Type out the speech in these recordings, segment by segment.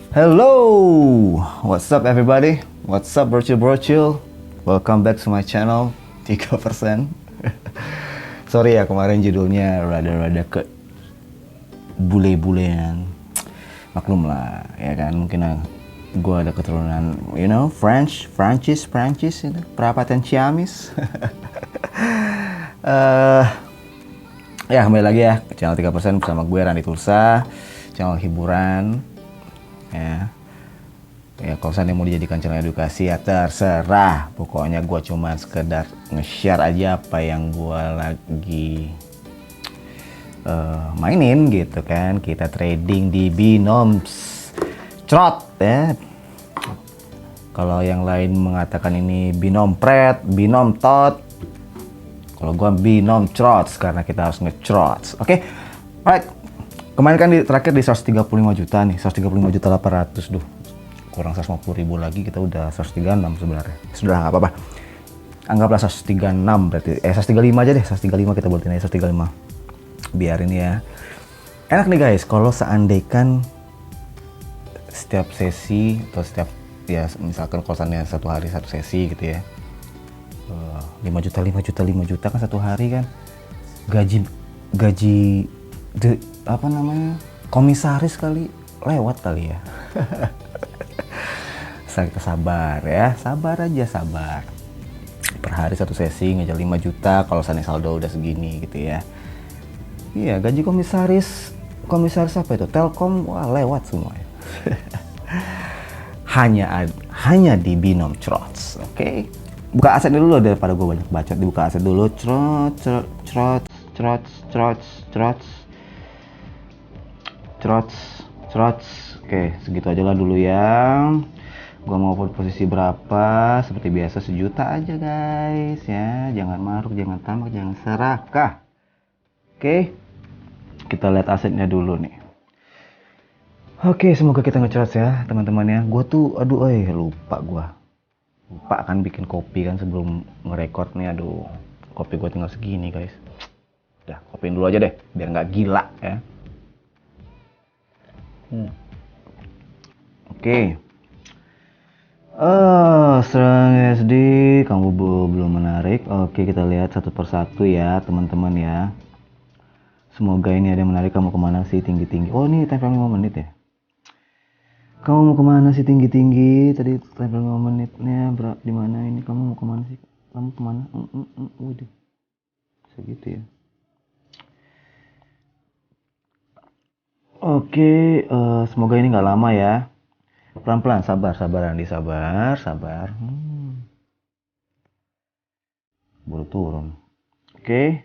Hello, what's up everybody? What's up bro-chill? Welcome back to my channel 3%. Sorry ya kemarin judulnya rada-rada ke bule-bulean. Maklum lah, ya kan mungkin gue ada keturunan, Prancis, perapatan Ciamis. Ya kembali lagi ya ke channel 3% bersama gue Randy Tulsa, channel hiburan. Ya kalau seandainya mau dijadikan channel edukasi ya terserah. Pokoknya gue cuma sekedar nge-share aja apa yang gue lagi mainin gitu kan. Kita trading di Binoms Trot ya. Kalau yang lain mengatakan ini Binom Pret, Binom Tot. Kalau gue Binom Trots karena kita harus nge-trots. Oke, alright. Kemarin kan terakhir di 135 juta nih, 135 juta 800 duh. Kurang 150 ribu lagi kita udah 136 sebenarnya. Sudah nggak apa-apa. Anggaplah 136 berarti. 135 aja deh, 135 kita buatin aja 135. Biarin ya. Enak nih guys, kalau seandainya setiap sesi atau setiap ya misalkan kalau seandainya satu hari satu sesi gitu ya. 5 juta kan satu hari kan. Gaji komisaris kali lewat kali ya. Kita sabar ya, sabar aja. Per hari satu sesi ngejar 5 juta kalau seandainya saldo udah segini gitu ya. Iya, gaji komisaris apa itu? Telkom, wah lewat semua ya. hanya di Binom Trots, oke? Buka aset dulu daripada gue banyak bacot. Dibuka aset dulu. Trots. Oke, segitu aja lah dulu ya. Gua mau posisi berapa? Seperti biasa 1 juta aja guys ya. Jangan maruk, jangan tamak, jangan serakah. Oke. Kita lihat asetnya dulu nih. Oke, semoga kita nge-charge ya teman-teman ya. Gua tuh lupa kan bikin kopi kan sebelum nge-record nih. Aduh, kopi gua tinggal segini guys. Udah, kopiin dulu aja deh biar nggak gila ya. Oke. Serang SD kamu belum menarik. Oke, kita lihat satu persatu ya teman-teman ya. Semoga ini ada yang menarik. Kamu kemana sih tinggi-tinggi? Oh, ini time frame 5 menit ya. Kamu mau kemana sih tinggi-tinggi? Tadi time frame 5 menitnya di mana ini? Kamu mau kemana sih? Kamu kemana? Waduh. Segitu ya. Oke, semoga ini nggak lama ya. Pelan-pelan, sabar Andi, sabar. Baru turun. Oke.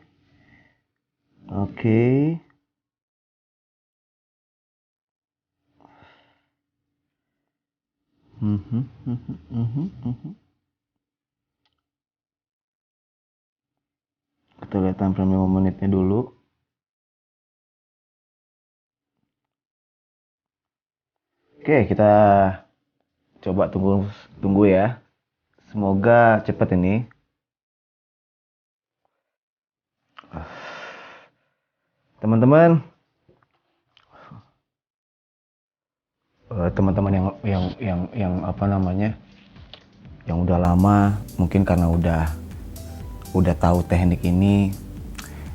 Kita lihat time frame 5 menitnya dulu. Oke, kita coba tunggu ya. Semoga cepat ini. Teman-teman yang apa namanya? Yang udah lama, mungkin karena udah tahu teknik ini,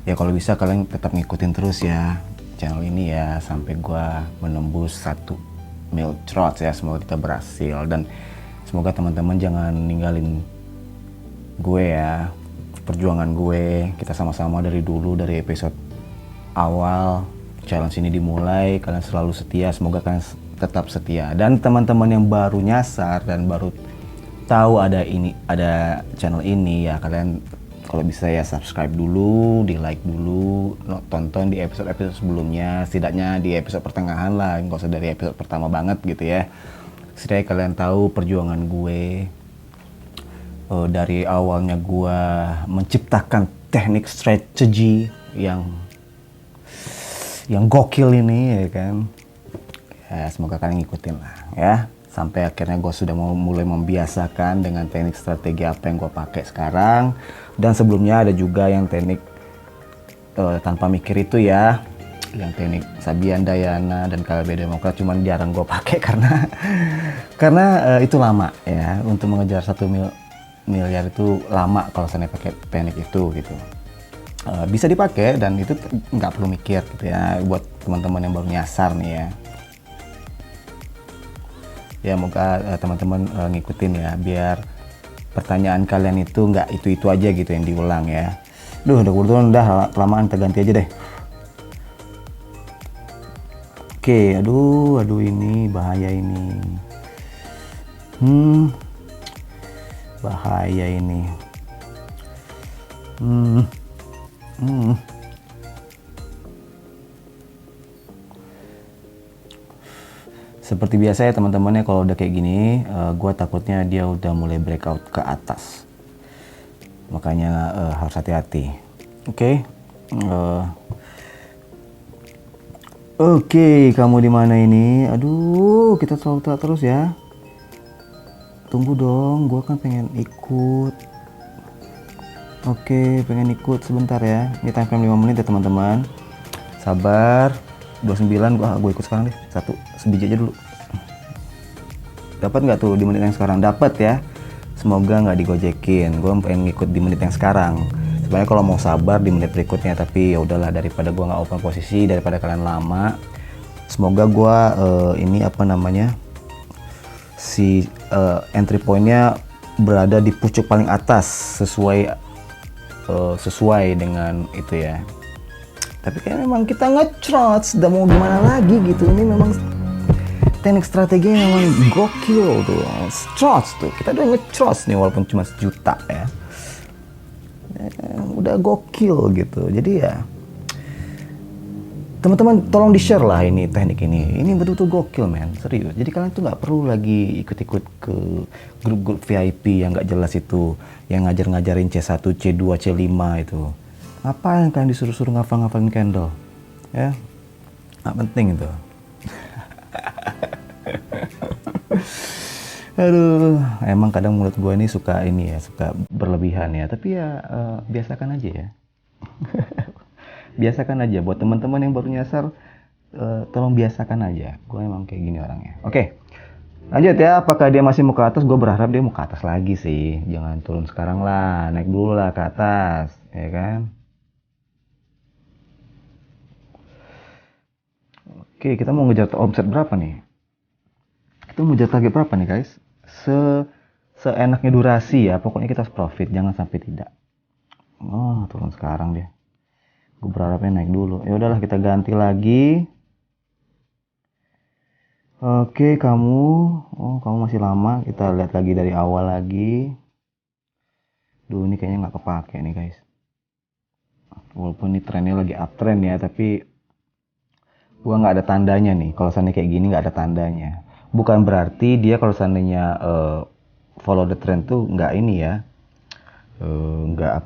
ya kalau bisa kalian tetap ngikutin terus ya channel ini ya sampai gua menembus 1 mil trots ya. Semoga kita berhasil dan semoga teman-teman jangan ninggalin gue ya, perjuangan gue. Kita sama-sama dari dulu, dari episode awal challenge ini dimulai, kalian selalu setia. Semoga kalian tetap setia. Dan teman-teman yang baru nyasar dan baru tahu ada channel ini ya, kalian kalau bisa ya subscribe dulu, di like dulu, tonton di episode sebelumnya, setidaknya di episode pertengahan lah, nggak usah dari episode pertama banget gitu ya. Setidaknya kalian tahu perjuangan gue dari awalnya gue menciptakan teknik strategi yang gokil ini ya kan. Ya, semoga kalian ngikutin lah ya. Sampai akhirnya gue sudah mulai membiasakan dengan teknik strategi apa yang gue pakai sekarang. Dan sebelumnya ada juga yang teknik tanpa mikir itu ya. yang teknik Sabian Dayana dan KLB Demokrat, cuman jarang gue pakai karena itu lama ya, untuk mengejar 1 miliar itu lama kalau saya pakai teknik itu gitu. Bisa dipakai dan itu nggak perlu mikir gitu ya, buat teman-teman yang baru nyasar nih ya. Ya moga teman-teman ngikutin ya, biar pertanyaan kalian itu nggak itu aja gitu yang diulang ya. Duh, udah kelamaan, kita ganti aja deh. Oke, aduh ini bahaya ini. Bahaya ini. Seperti biasa ya teman-temannya, kalau udah kayak gini, gue takutnya dia udah mulai breakout ke atas. Makanya harus hati-hati. Oke. Oke, kamu di mana ini? Aduh, kita selalu terus ya. Tunggu dong, gue kan pengen ikut. Oke, pengen ikut sebentar ya. Ini time frame 5 menit ya teman-teman. Sabar. 29, gue ikut sekarang deh. Sebiji aja dulu. Dapat nggak tuh di menit yang sekarang? Dapat ya. Semoga nggak digojekin. Gue pengen ngikut di menit yang sekarang. Sebenarnya kalau mau sabar di menit berikutnya, tapi ya udahlah, daripada gue nggak open posisi, daripada kalian lama. Semoga gue entry pointnya berada di pucuk paling atas sesuai dengan itu ya. Tapi kayak memang kita nge-trots, udah mau gimana lagi gitu. Ini memang teknik strateginya memang gokil tuh. Trots tuh, kita udah nge-trots nih walaupun cuma 1 juta ya. Udah gokil gitu. Jadi ya teman-teman tolong di share lah ini teknik ini betul-betul gokil men, serius. Jadi kalian tuh nggak perlu lagi ikut-ikut ke grup-grup VIP yang nggak jelas itu, yang ngajarin C1, C2, C5 itu. Ngapain kalian disuruh-suruh ngafalin candle ya, nggak penting itu. Aduh, emang kadang mulut gue ini suka berlebihan ya, tapi ya biasakan aja ya. Biasakan aja, buat teman-teman yang baru nyasar, tolong biasakan aja. Gue emang kayak gini orangnya. Oke, lanjut ya. Apakah dia masih mau ke atas? Gue berharap dia mau ke atas lagi sih. Jangan turun sekarang lah, naik dulu lah ke atas, ya kan? Oke, kita mau ngejar omset berapa nih? Kita mau ngejar target berapa nih guys? Seenaknya durasi ya, pokoknya kita harus profit, jangan sampai tidak. Oh, turun sekarang dia. Gue berharapnya naik dulu. Ya udahlah, kita ganti lagi. Oke, kamu masih lama. Kita lihat lagi dari awal lagi. Duh, ini kayaknya nggak kepake nih guys. Walaupun ini trennya lagi uptrend ya, tapi gua nggak ada tandanya nih. Kalau seandainya kayak gini nggak ada tandanya. Bukan berarti dia kalau seandainya follow the trend tuh nggak ini ya, nggak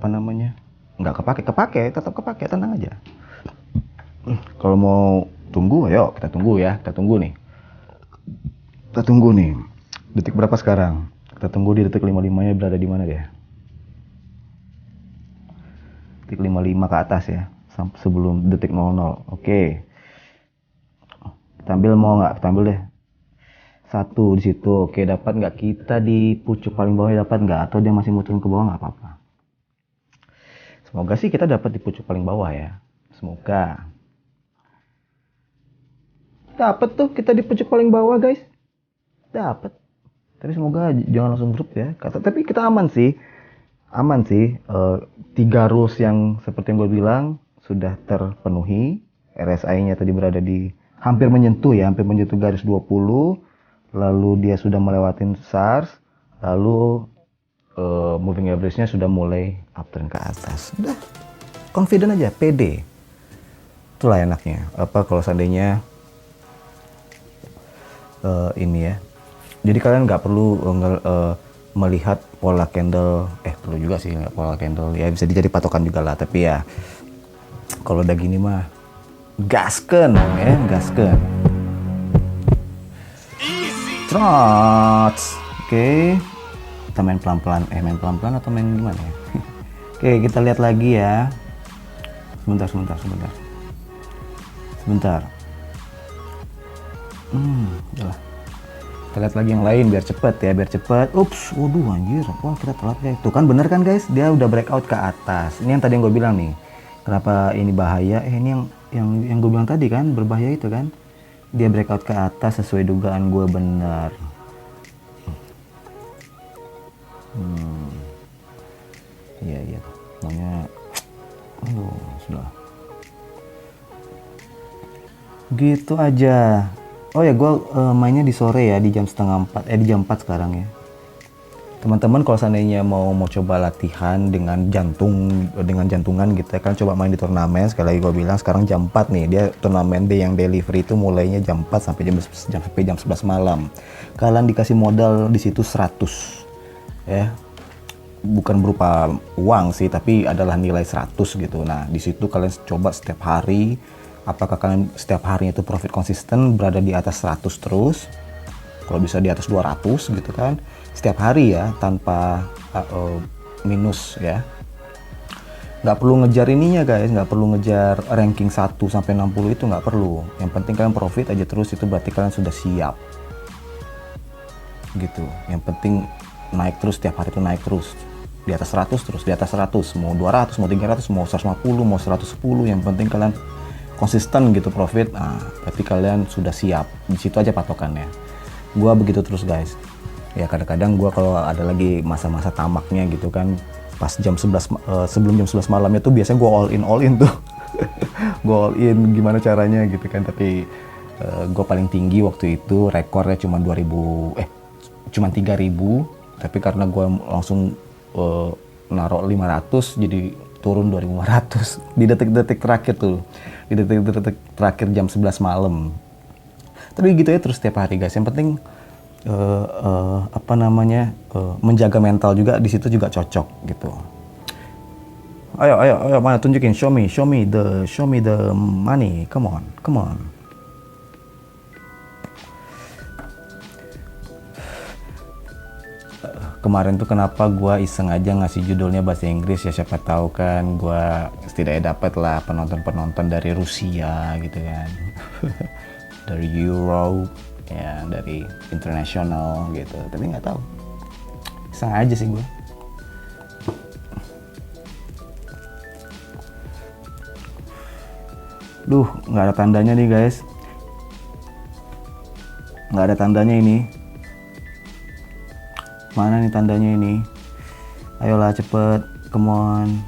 nggak kepake, tetap kepake, tenang aja. Kalau mau tunggu, ayo kita tunggu ya, kita tunggu nih. Detik berapa sekarang? Kita tunggu di detik 55 nya berada di mana dia? Detik 55 ke atas ya, sampai sebelum detik 00. Oke. Kita ambil, mau nggak? Kita ambil deh. 1 di situ. Oke, dapat nggak kita di pucuk paling bawah, dapat nggak? Atau dia masih mau turun ke bawah, nggak apa-apa. Semoga sih kita dapat di pucuk paling bawah ya. Semoga. Dapat tuh kita di pucuk paling bawah guys. Dapat. Tapi semoga jangan langsung drop ya. Tapi kita aman sih. 3 rules yang seperti yang gue bilang sudah terpenuhi. RSI-nya tadi berada di hampir menyentuh garis 20. Lalu dia sudah melewatin SARS, lalu moving average-nya sudah mulai uptrend ke atas. Udah, confident aja, pede. Itulah enaknya. Kalau seandainya ini ya. Jadi kalian nggak perlu melihat pola candle, perlu juga sih pola candle. Ya bisa dijadi patokan juga lah. Tapi ya kalau udah gini mah gasken ya, gasken. Trots. Oke. Kita main pelan-pelan. Main pelan-pelan atau main gimana ya? Oke, kita lihat lagi ya. Sebentar. Sebentar. Udah. Kita lihat lagi yang lain biar cepet ya, biar cepet. Ups, waduh anjir. Wah, kita telat guys. Tuh kan bener kan guys? Dia udah breakout ke atas. Ini yang tadi yang gue bilang nih. Kenapa ini bahaya? Ini yang gue bilang tadi kan, berbahaya itu kan. Dia breakout ke atas sesuai dugaan gue bener. Iya. Maunya aduh, sudah. Gitu aja. Oh ya, gue mainnya di sore ya, di jam setengah 4, di jam 4 sekarang ya. Teman-teman kalau seandainya mau coba latihan dengan jantungan gitu ya, kalian coba main di turnamen. Sekali lagi gue bilang sekarang jam 4 nih, dia turnamen day yang delivery itu mulainya jam 4 sampai jam 11 malam. Kalian dikasih modal di situ 100 ya. Bukan berupa uang sih, tapi adalah nilai 100 gitu. Nah, di situ kalian coba setiap hari. Apakah kalian setiap harinya itu profit konsisten berada di atas 100 terus? Kalau bisa di atas 200 gitu kan. Setiap hari ya, tanpa minus ya. Nggak perlu ngejar ininya guys, nggak perlu ngejar ranking 1 sampai 60 itu nggak perlu. Yang penting kalian profit aja terus, itu berarti kalian sudah siap. Gitu. Yang penting naik terus, setiap hari itu naik terus. Di atas 100 terus, di atas 100, mau 200, mau 300, mau 150, mau 110, yang penting kalian konsisten gitu profit. Nah, berarti kalian sudah siap. Di situ aja patokannya. Gua begitu terus guys. Ya kadang-kadang gua kalau ada lagi masa-masa tamaknya gitu kan, pas jam 11 sebelum jam 11 malamnya tuh biasanya gua all in tuh. Gua all in gimana caranya gitu kan, tapi gua paling tinggi waktu itu rekornya cuma 3.000, tapi karena gua langsung naruh 500 jadi turun 2.500 di detik-detik terakhir tuh, di detik-detik terakhir jam 11 malam. Tapi gitu ya terus setiap hari guys. Yang penting menjaga mental juga di situ juga cocok gitu. Ayo mana tunjukin, show me the money, come on. Kemarin tuh kenapa gue iseng aja ngasih judulnya bahasa Inggris ya, siapa tahu kan gue setidaknya dapat lah penonton dari Rusia gitu kan. Dari Europe ya, dari internasional gitu, tapi nggak tahu, iseng aja sih gue. Duh, nggak ada tandanya nih guys, nggak ada tandanya ini. Mana nih tandanya ini? Ayolah cepet, come on.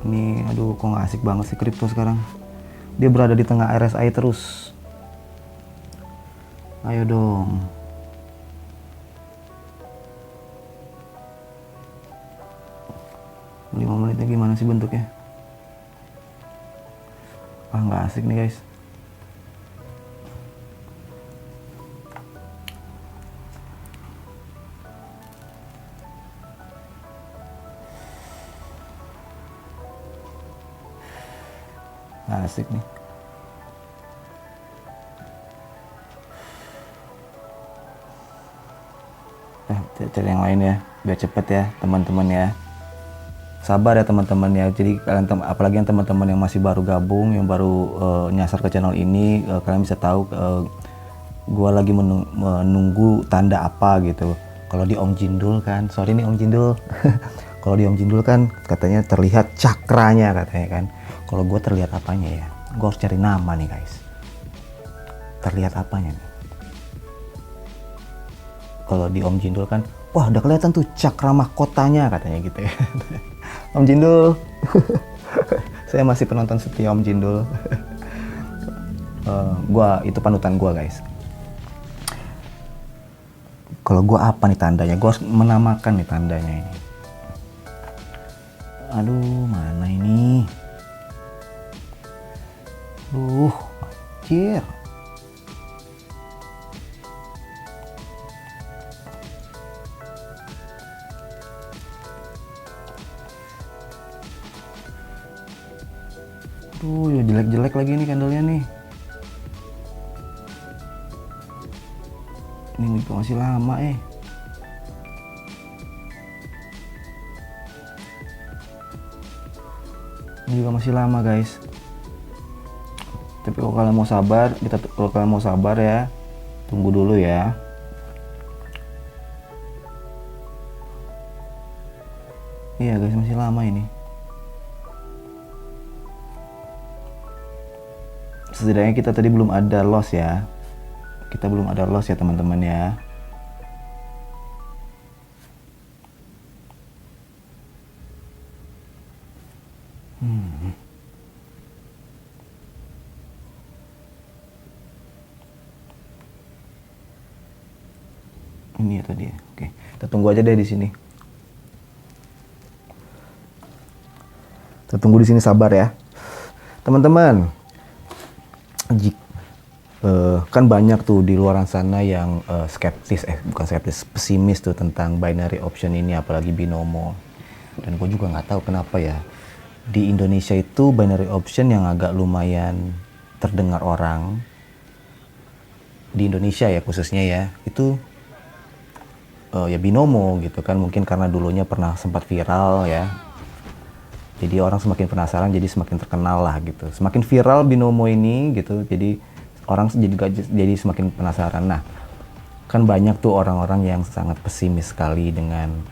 Ini aduh kok nggak asik banget sih kripto sekarang. Dia berada di tengah RSI terus. Ayo dong. Lima menitnya gimana sih bentuknya? Ah nggak asik nih guys. Asik nih. Cari yang lain ya, biar cepet ya teman-teman ya. Sabar ya teman-teman ya. Jadi kalian apalagi yang teman-teman yang masih baru gabung, yang baru nyasar ke channel ini, kalian bisa tahu gua lagi menunggu tanda apa gitu. Kalau di Om Jindul kan, sorry nih Om Jindul. Kalau di Om Jindul kan katanya terlihat cakranya katanya kan. Kalau gue terlihat apanya ya? Gue harus cari nama nih guys. Terlihat apanya nih? Kalau di Om Jindul kan, wah udah kelihatan tuh cakra mahkotanya katanya gitu ya. Om Jindul. Saya masih penonton setia Om Jindul. Itu panutan gue guys. Kalau gue apa nih tandanya? Gue harus menamakan nih tandanya ini. Aduh, mana ini? Anjir. Ya jelek-jelek lagi nih candlenya nih. Ini juga masih lama Ini juga masih lama guys. Tapi Kalau kalian mau sabar, kalau kalian mau sabar ya, tunggu dulu ya. Iya guys, masih lama ini. Setidaknya kita tadi belum ada loss ya. Kita belum ada loss ya teman-teman ya. Ini ya tadi ya. Oke, kita tunggu aja deh di sini. Kita tunggu di sini, sabar ya, teman-teman. Kan banyak tuh di luar sana yang skeptis, bukan skeptis, pesimis tuh tentang binary option ini, apalagi binomo. Dan gue juga nggak tahu kenapa ya. Di Indonesia itu binary option yang agak lumayan terdengar orang. Di Indonesia ya khususnya ya, itu ya binomo gitu kan, mungkin karena dulunya pernah sempat viral ya, jadi orang semakin penasaran, jadi semakin terkenal lah gitu, semakin viral binomo ini gitu, jadi orang jadi semakin penasaran. Nah, kan banyak tuh orang-orang yang sangat pesimis sekali dengan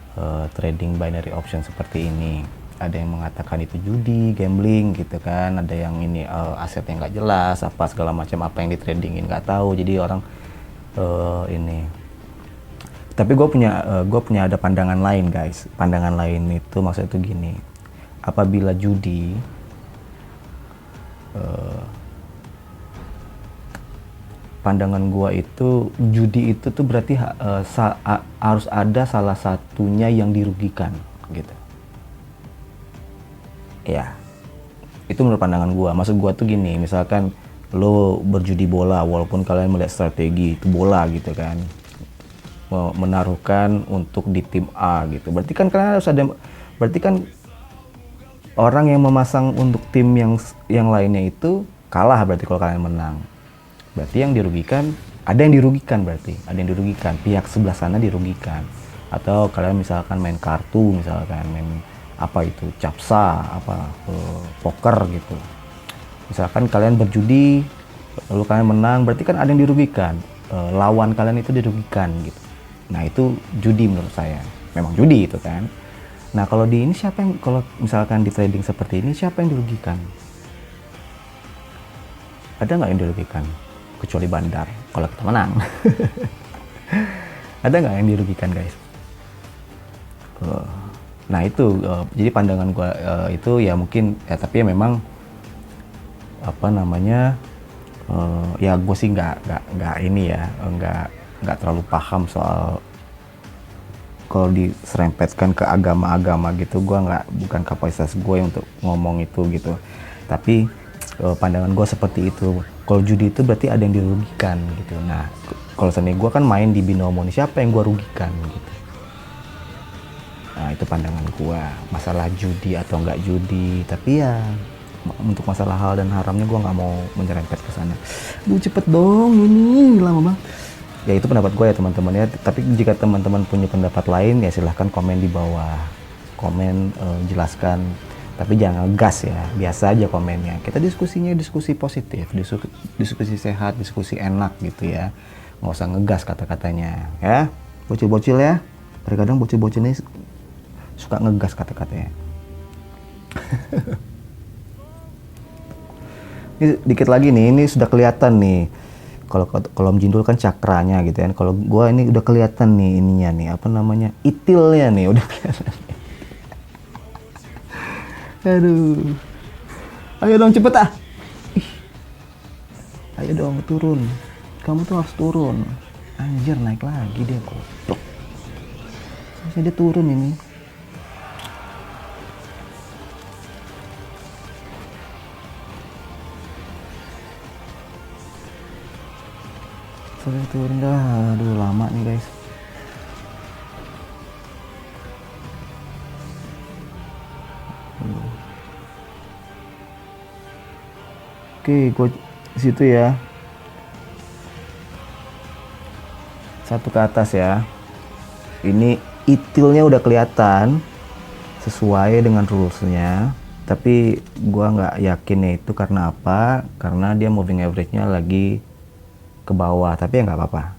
trading binary option seperti ini. Ada yang mengatakan itu judi, gambling gitu kan, ada yang ini aset yang nggak jelas, apa segala macam, apa yang di tradingin nggak tahu, jadi orang ini. Tapi gue punya ada pandangan lain guys. Pandangan lain itu maksudnya itu gini. Apabila judi pandangan gue itu judi itu tuh berarti harus ada salah satunya yang dirugikan gitu. Ya. Itu menurut pandangan gue. Maksud gue tuh gini, misalkan lo berjudi bola, walaupun kalian melihat strategi itu bola gitu kan, menaruhkan untuk di tim A gitu. Berarti kan kalian harus ada, berarti kan orang yang memasang untuk tim yang lainnya itu kalah, berarti kalau kalian menang. Berarti yang dirugikan, ada yang dirugikan, berarti ada yang dirugikan, pihak sebelah sana dirugikan. Atau kalian misalkan main kartu, misalkan main apa itu, capsa, apa poker gitu. Misalkan kalian berjudi lalu kalian menang, berarti kan ada yang dirugikan, lawan kalian itu dirugikan gitu. Nah itu judi menurut saya, memang judi itu kan. Nah kalau di ini siapa yang, kalau misalkan di trading seperti ini siapa yang dirugikan? Ada nggak yang dirugikan? Kecuali bandar kalau kita menang. Ada nggak yang dirugikan guys? Nah itu jadi pandangan gua itu ya mungkin ya, tapi ya memang apa namanya ya gue sih nggak ini ya, nggak terlalu paham soal kalau diserempetkan ke agama-agama gitu. Gue bukan kapasitas gue untuk ngomong itu gitu, tapi pandangan gue seperti itu. Kalau judi itu berarti ada yang dirugikan gitu. Nah kalau seandainya gue kan main di binomo nih, siapa yang gue rugikan gitu. Nah itu pandangan gue masalah judi atau nggak judi. Tapi ya untuk masalah hal dan haramnya gue nggak mau menyerempet ke sana. Duh cepet dong, ini lama banget. Ya itu pendapat gue ya teman-teman ya. Tapi jika teman-teman punya pendapat lain ya silahkan komen di bawah. Komen, jelaskan. Tapi jangan gas ya, biasa aja komennya. Kita diskusinya diskusi positif, diskusi sehat, diskusi enak gitu ya. Nggak usah ngegas kata-katanya ya. Bocil-bocil ya. Kadang bocil-bocil ini suka ngegas kata-katanya. Ini dikit lagi nih, ini sudah kelihatan nih. Kalau Om Jindul kan cakranya gitu kan. Kalau gua ini udah kelihatan nih ininya nih, apa namanya? Itilnya nih udah kelihatan. Aduh. Ayo dong cepet ah. Ayo dong turun. Kamu tuh harus turun. Anjir naik lagi dia kok. Harusnya dia turun ini. Sudah turun dah, aduh lama nih guys. Oke, gue situ ya. Satu ke atas ya. Ini itilnya udah kelihatan sesuai dengan rulesnya. Tapi gua nggak yakinnya itu karena apa, karena dia moving average-nya lagi ke bawah. Tapi ya nggak apa-apa,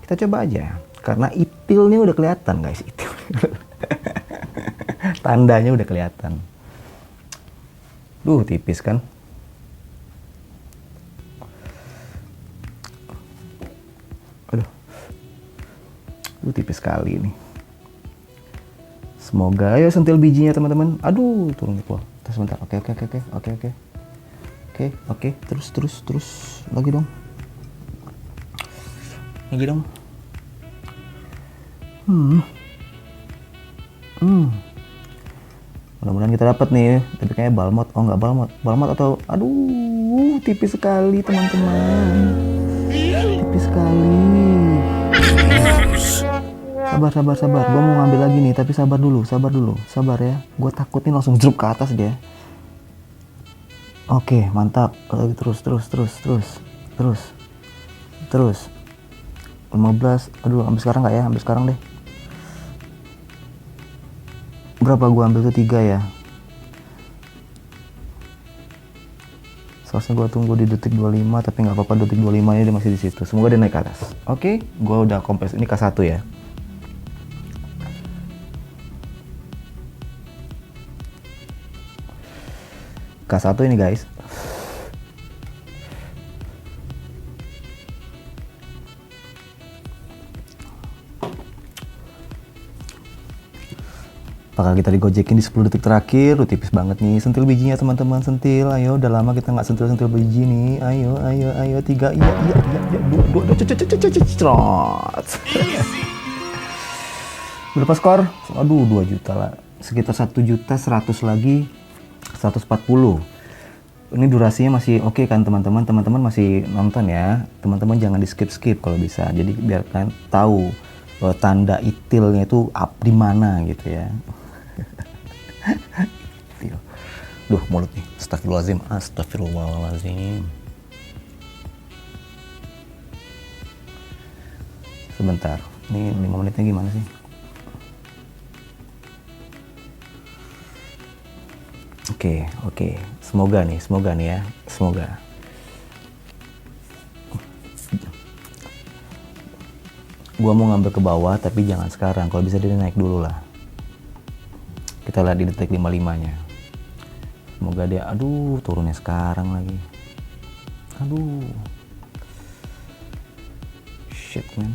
kita coba aja, karena itilnya udah kelihatan guys, itil. Tandanya udah kelihatan. Duh, tipis kan. Tipis sekali ini. Semoga, ayo sentil bijinya teman-teman. Aduh, turun ke bawah. Sebentar. Oke. Terus. Lagi dong. Mudah-mudahan kita dapat nih. Tapi kayaknya balmot. Oh, nggak balmot. Balmot atau, aduh, tipis sekali teman-teman. Tipis sekali. Sabar. Gue mau ngambil lagi nih, tapi sabar dulu. Sabar ya. Gue takut nih langsung drop ke atas dia. Oke, mantap. Terus. 15. Aduh, ambil sekarang nggak ya? Ambil sekarang deh. Berapa gue ambil tuh? 3 ya. Seharusnya gue tunggu di detik 25, tapi nggak apa-apa, detik 25 nya dia masih di situ. Semoga dia naik ke atas. Oke, gue udah kompres. Ini K1 ya. K1 ini guys. Apakah kita digojekin di 10 detik terakhir? Tipis banget nih. Sentil bijinya teman-teman, sentil. Ayo, udah lama kita nggak sentil biji nih. Ayo. 3. Iya. 2. Berapa skor? Aduh, 2 juta lah. Sekitar 1.100.000 lagi. 140. Ini durasinya masih oke kan teman-teman? Teman-teman masih nonton ya. Teman-teman jangan di skip kalau bisa. Jadi biarkan tahu tanda itilnya itu up di mana gitu ya. Duh, mulut nih. Astagfirullahaladzim. Sebentar. Ini 5 menitnya gimana sih? Oke. Semoga nih ya. Semoga. Gua mau ngambil ke bawah, tapi jangan sekarang. Kalau bisa dia naik dulu lah. Kita lihat di detik 55-nya. Semoga dia, aduh, turunnya sekarang lagi. Aduh. Shit, man.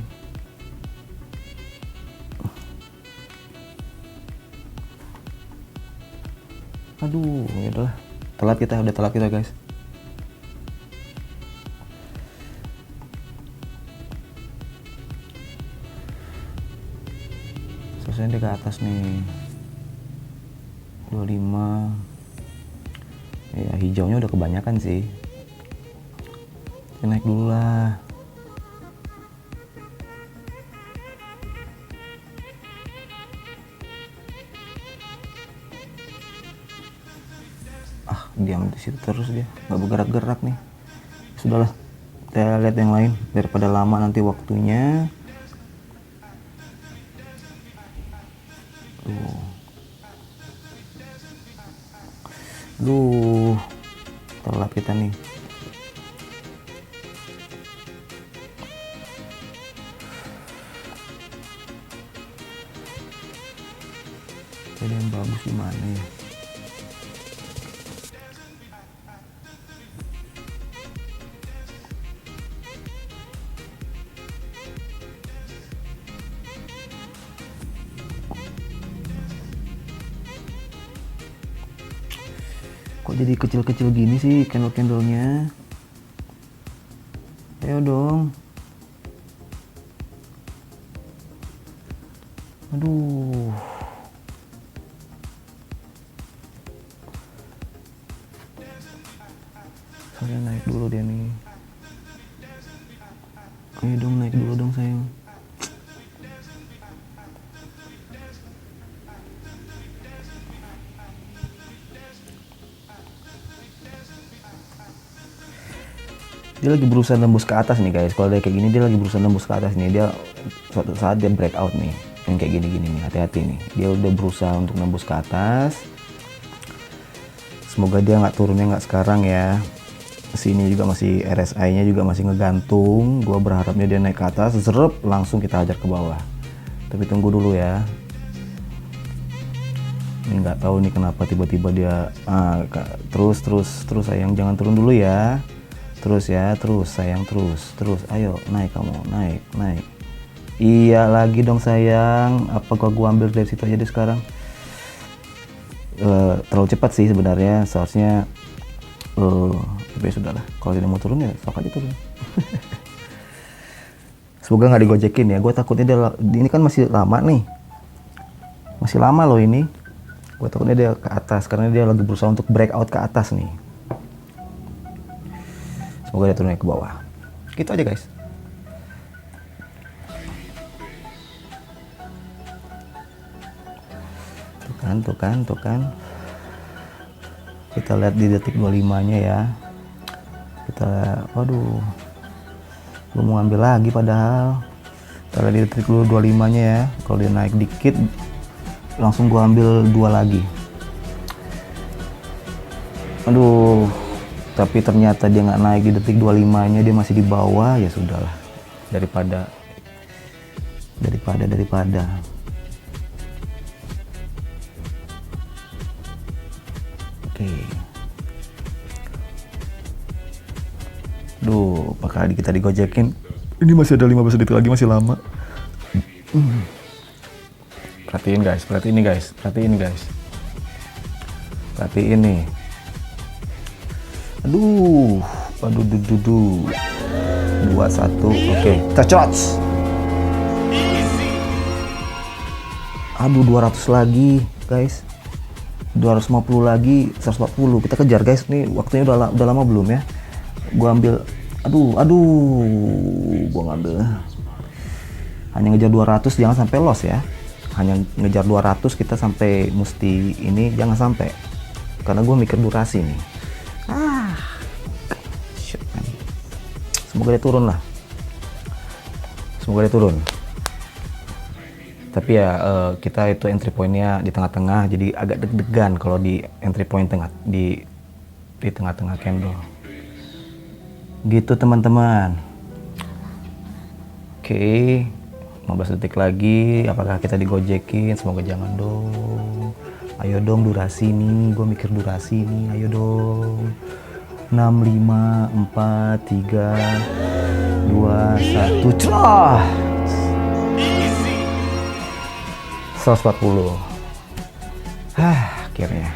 Aduh, ya udahlah. Udah telat kita guys. Selesai dia ke atas nih. 25. Ya, hijaunya udah kebanyakan sih. Kita naik dulu lah. Diam di situ terus, dia nggak bergerak-gerak nih. Sudahlah, kita lihat yang lain daripada lama nanti waktunya. Duh, telat kita nih. Jadi yang bagus gimana ya? Kok jadi kecil-kecil gini sih candle-candlenya? Ayo dong. Aduh. Saya naik dulu dia nih. Ayo dong, naik dulu dong sayang. Dia lagi berusaha nembus ke atas nih guys. Kalau dia kayak gini, dia lagi berusaha nembus ke atas nih. Dia suatu saat dia breakout nih. Yang kayak gini-gini nih, hati-hati nih. Dia udah berusaha untuk nembus ke atas. Semoga dia nggak turunnya nggak sekarang ya. Sini juga masih RSI-nya juga masih ngegantung. Gua berharapnya dia naik ke atas, zerep, langsung kita hajar ke bawah. Tapi tunggu dulu ya. Ini nggak tahu nih kenapa tiba-tiba dia terus sayang, jangan turun dulu ya. Terus ya, terus sayang, terus. Ayo naik kamu, naik. Iya lagi dong sayang. Apa gua ambil dari situ aja deh sekarang? Terlalu cepat sih sebenarnya, seharusnya tapi ya sudahlah, kalau tidak mau turun ya sok aja turun. Semoga nggak digojekin ya, gue takutnya ini kan masih lama nih, masih lama loh ini. Gue takutnya dia ke atas karena dia lagi berusaha untuk break out ke atas nih. Semoga dia turunnya ke bawah. Gitu aja guys. Tuh kan. Kita lihat di detik 25-nya ya. Waduh. Gue mau ambil lagi padahal. Kita lihat di detik 25-nya ya. Kalau dia naik dikit, langsung gue ambil 2 lagi. Aduh. Tapi ternyata dia nggak naik di detik 25-nya, dia masih di bawah. Ya sudahlah. Daripada. Oke. Duh, bakal kita digojekin. Ini masih ada 15 detik lagi, masih lama. Perhatiin guys. Perhatiin nih. Aduh. 2, 1, oke. Cocot. Aduh, 200 lagi, guys. 250 lagi, 140. Kita kejar, guys. Nih waktunya udah lama belum ya? Gua ambil. Aduh. Gua ngambil. Hanya ngejar 200, jangan sampai loss ya. Hanya ngejar 200 kita sampai mesti ini, jangan sampai. Karena gue mikir durasi nih. Shit, man. Semoga dia turun lah. Tapi ya kita itu entry pointnya di tengah-tengah, jadi agak deg-degan kalau di entry point di tengah-tengah candle. Gitu teman-teman. Oke. 15 detik lagi, apakah kita digojekin? Semoga jangan dong. Ayo dong durasi nih, gue mikir durasi nih, ayo dong. 6, 5, 4, 3, 2, 1, cerah. 140. Akhirnya.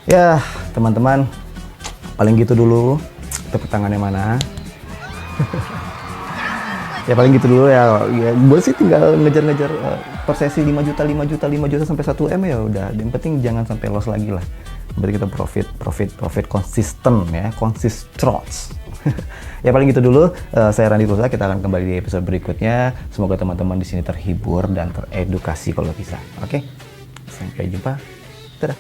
Ya, teman-teman, paling gitu dulu. Tepuk tangannya mana? Ya paling gitu dulu ya gue sih tinggal ngejar-ngejar per sesi 5 juta sampai 1 M ya udah. Yang penting jangan sampai loss lagi lah. Berarti kita profit konsisten ya, konsistros. Ya paling gitu dulu. Saya Randy Rusa, kita akan kembali di episode berikutnya. Semoga teman-teman di sini terhibur dan teredukasi kalau bisa. Oke, sampai jumpa. Dadah.